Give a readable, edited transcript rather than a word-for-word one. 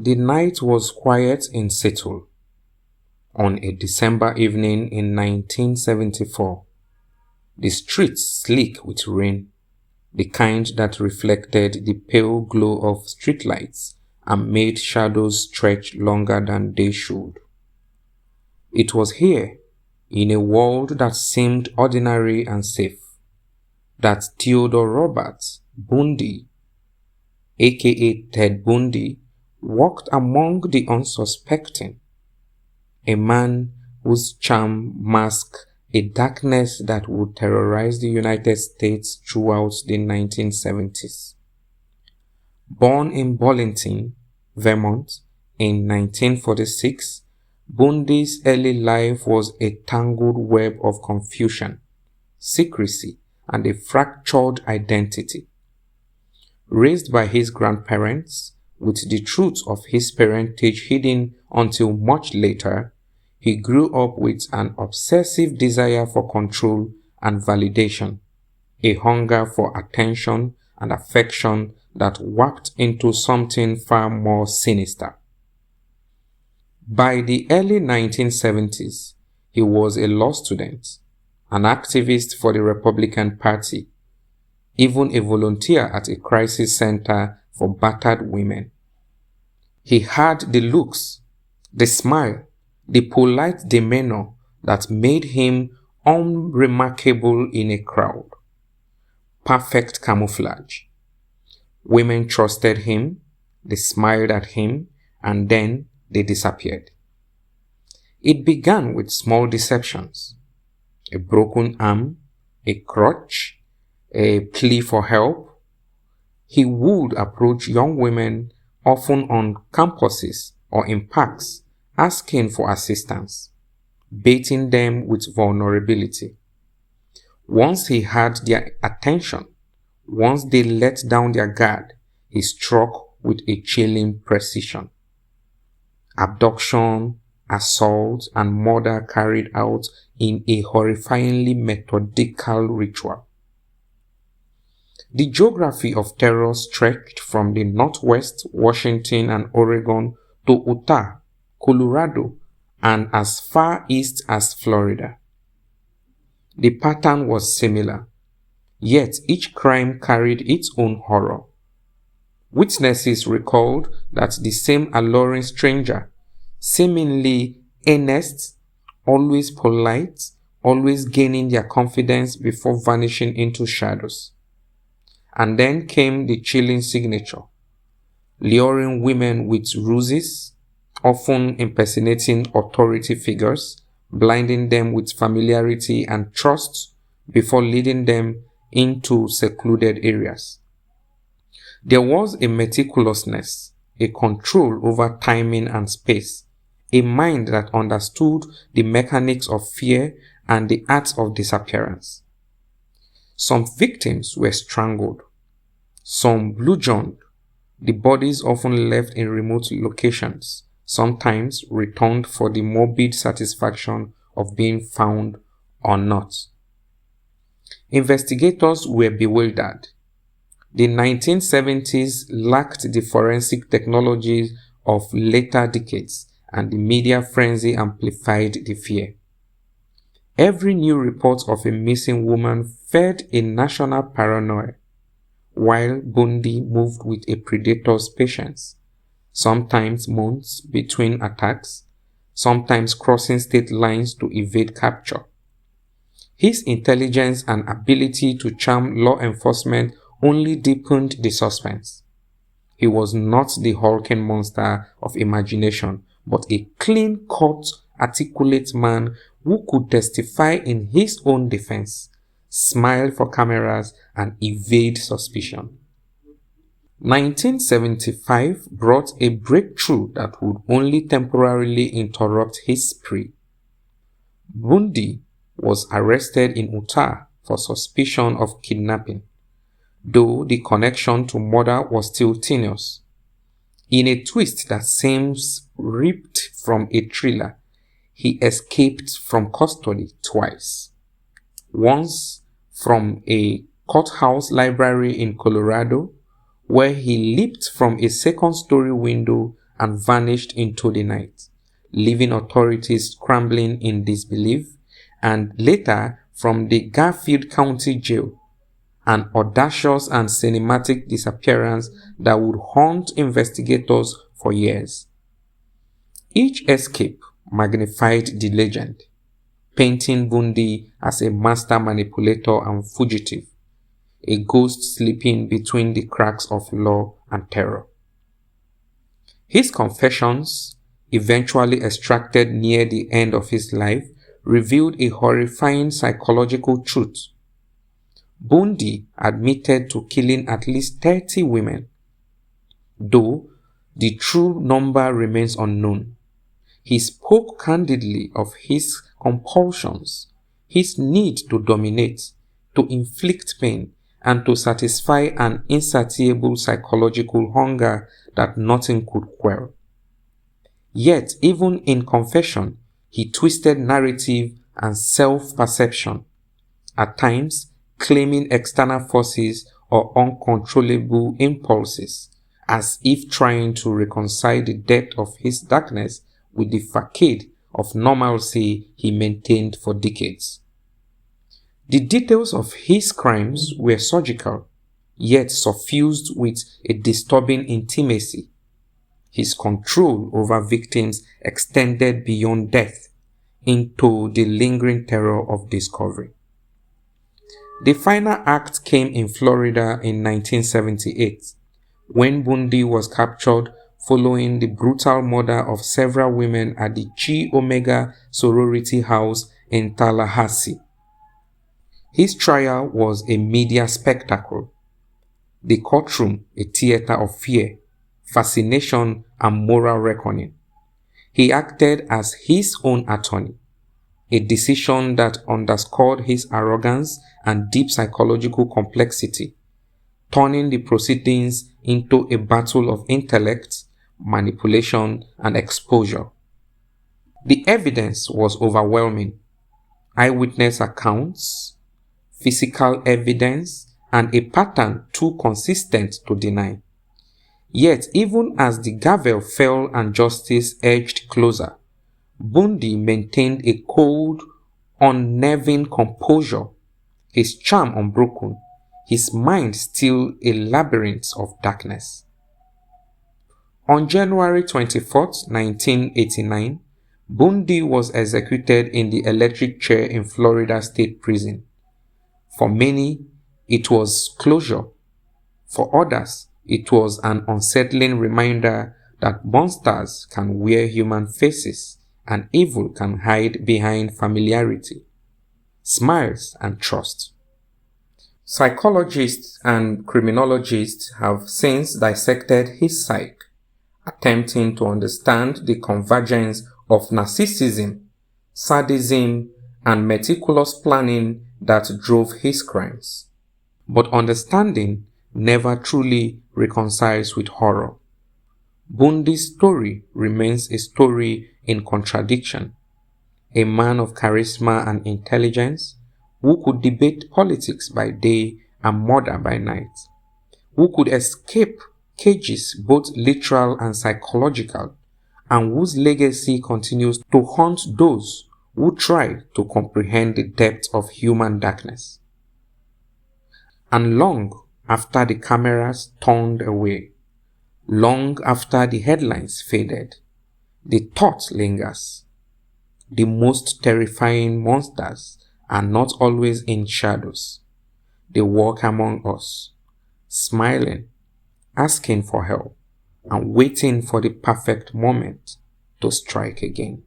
The night was quiet in Seattle. On a December evening in 1974, the streets slick with rain, the kind that reflected the pale glow of streetlights and made shadows stretch longer than they should. It was here, in a world that seemed ordinary and safe, that Theodore Roberts Bundy, aka Ted Bundy, walked among the unsuspecting, a man whose charm masked a darkness that would terrorize the United States throughout the 1970s. Born in Burlington, Vermont, in 1946, Bundy's early life was a tangled web of confusion, secrecy, and a fractured identity. Raised by his grandparents, with the truth of his parentage hidden until much later, he grew up with an obsessive desire for control and validation, a hunger for attention and affection that warped into something far more sinister. By the early 1970s, he was a law student, an activist for the Republican Party, even a volunteer at a crisis center for battered women. He had the looks, the smile, the polite demeanor that made him unremarkable in a crowd. Perfect camouflage. Women trusted him, they smiled at him, and then they disappeared. It began with small deceptions. A broken arm, a crutch, a plea for help. He would approach young women, often on campuses or in parks, asking for assistance, baiting them with vulnerability. Once he had their attention, once they let down their guard, he struck with a chilling precision. Abduction, assault, and murder carried out in a horrifyingly methodical ritual. The geography of terror stretched from the Northwest, Washington and Oregon, to Utah, Colorado, and as far east as Florida. The pattern was similar, yet each crime carried its own horror. Witnesses recalled that the same alluring stranger, seemingly earnest, always polite, always gaining their confidence before vanishing into shadows. And then came the chilling signature, luring women with ruses, often impersonating authority figures, blinding them with familiarity and trust before leading them into secluded areas. There was a meticulousness, a control over timing and space, a mind that understood the mechanics of fear and the art of disappearance. Some victims were strangled, some bludgeoned, the bodies often left in remote locations, sometimes returned for the morbid satisfaction of being found or not. Investigators were bewildered. The 1970s lacked the forensic technology of later decades, and the media frenzy amplified the fear. Every new report of a missing woman fed a national paranoia, while Bundy moved with a predator's patience, sometimes months between attacks, sometimes crossing state lines to evade capture. His intelligence and ability to charm law enforcement only deepened the suspense. He was not the hulking monster of imagination, but a clean-cut, articulate man who could testify in his own defense, smile for cameras, and evade suspicion. 1975 brought a breakthrough that would only temporarily interrupt his spree. Bundy was arrested in Utah for suspicion of kidnapping, though the connection to murder was still tenuous. In a twist that seems ripped from a thriller, he escaped from custody twice. Once from a courthouse library in Colorado, where he leaped from a second-story window and vanished into the night, leaving authorities scrambling in disbelief, and later from the Garfield County Jail, an audacious and cinematic disappearance that would haunt investigators for years. Each escape magnified the legend, painting Bundy as a master manipulator and fugitive, a ghost sleeping between the cracks of law and terror. His confessions, eventually extracted near the end of his life, revealed a horrifying psychological truth. Bundy admitted to killing at least 30 women, though the true number remains unknown. He spoke candidly of his compulsions, his need to dominate, to inflict pain, and to satisfy an insatiable psychological hunger that nothing could quell. Yet, even in confession, he twisted narrative and self-perception, at times claiming external forces or uncontrollable impulses, as if trying to reconcile the depth of his darkness with the facade of normalcy he maintained for decades. The details of his crimes were surgical, yet suffused with a disturbing intimacy. His control over victims extended beyond death into the lingering terror of discovery. The final act came in Florida in 1978, when Bundy was captured following the brutal murder of several women at the Chi Omega sorority house in Tallahassee. His trial was a media spectacle, the courtroom a theater of fear, fascination, and moral reckoning. He acted as his own attorney, a decision that underscored his arrogance and deep psychological complexity, turning the proceedings into a battle of intellect, manipulation, and exposure. The evidence was overwhelming. Eyewitness accounts, physical evidence, and a pattern too consistent to deny. Yet, even as the gavel fell and justice edged closer, Bundy maintained a cold, unnerving composure, his charm unbroken, his mind still a labyrinth of darkness. On January 24, 1989, Bundy was executed in the electric chair in Florida State Prison. For many, it was closure. For others, it was an unsettling reminder that monsters can wear human faces and evil can hide behind familiarity, smiles, and trust. Psychologists and criminologists have since dissected his psyche, attempting to understand the convergence of narcissism, sadism, and meticulous planning that drove his crimes. But understanding never truly reconciles with horror. Bundy's story remains a story in contradiction. A man of charisma and intelligence who could debate politics by day and murder by night, who could escape cages both literal and psychological, and whose legacy continues to haunt those who try to comprehend the depth of human darkness. And long after the cameras turned away, long after the headlines faded, the thought lingers. The most terrifying monsters are not always in shadows. They walk among us, smiling, asking for help, and waiting for the perfect moment to strike again.